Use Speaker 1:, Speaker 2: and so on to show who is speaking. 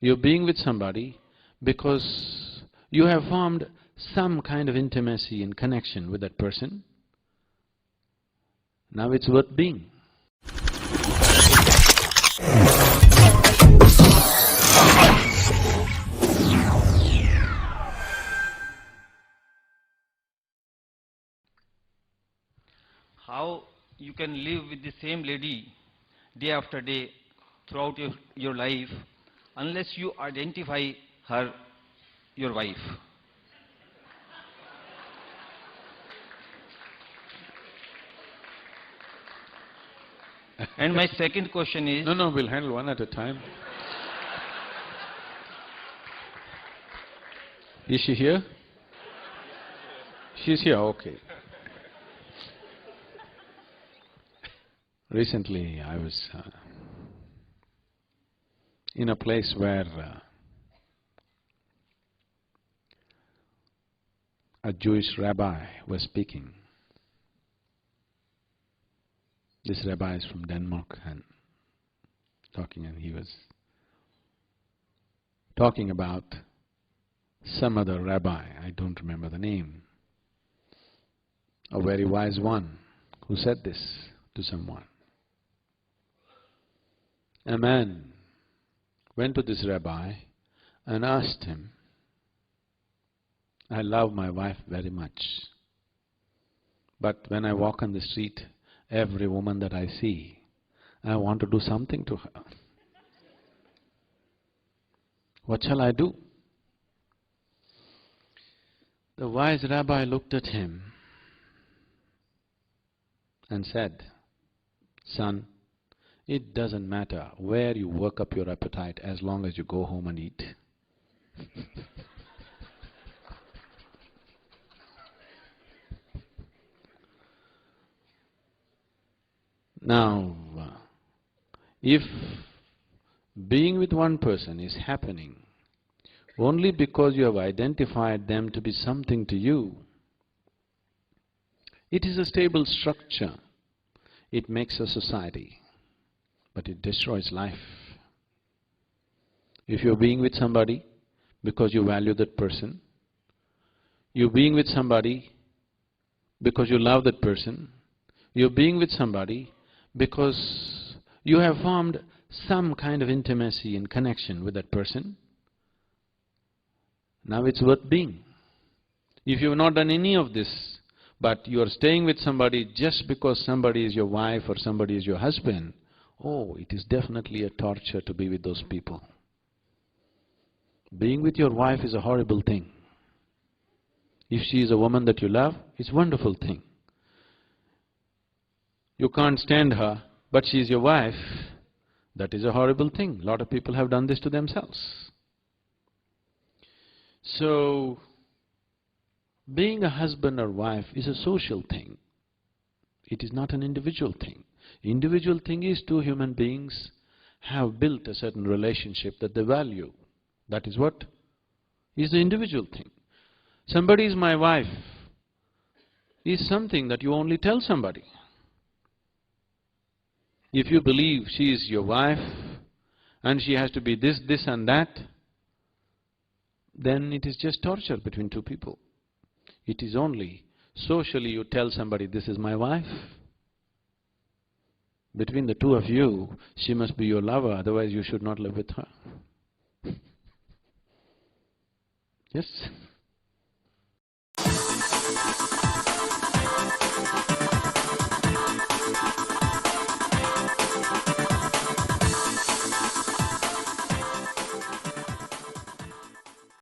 Speaker 1: You're being with somebody because you have formed some kind of intimacy and connection with that person. Now it's worth being.
Speaker 2: How you can live with the same lady day after day throughout your life unless you identify her your wife? And my second question is…
Speaker 1: No, we'll handle one at a time. Is she here? She's here, okay. Recently, I was in a place where a Jewish rabbi was speaking. This rabbi is from Denmark and he was talking about some other rabbi, I don't remember the name, a very wise one who said this to someone. A man went to this rabbi and asked him, I love my wife very much, but when I walk on the street, every woman that I see, I want to do something to her. What shall I do? The wise rabbi looked at him and said, son, it doesn't matter where you work up your appetite as long as you go home and eat. Now, if being with one person is happening only because you have identified them to be something to you, it is a stable structure. It makes a society, but it destroys life. If you're being with somebody because you value that person, you're being with somebody because you love that person, you're being with somebody because you have formed some kind of intimacy and connection with that person, now it's worth being. If you have not done any of this, but you are staying with somebody just because somebody is your wife or somebody is your husband, oh, it is definitely a torture to be with those people. Being with your wife is a horrible thing. If she is a woman that you love, it's a wonderful thing. You can't stand her, but she is your wife, that is a horrible thing. A lot of people have done this to themselves. So, being a husband or wife is a social thing. It is not an individual thing. Individual thing is two human beings have built a certain relationship that they value. That is what is the individual thing. Somebody is my wife is something that you only tell somebody. If you believe she is your wife and she has to be this, this and that, then it is just torture between two people. It is only socially you tell somebody, this is my wife. Between the two of you, she must be your lover, otherwise you should not live with her. Yes?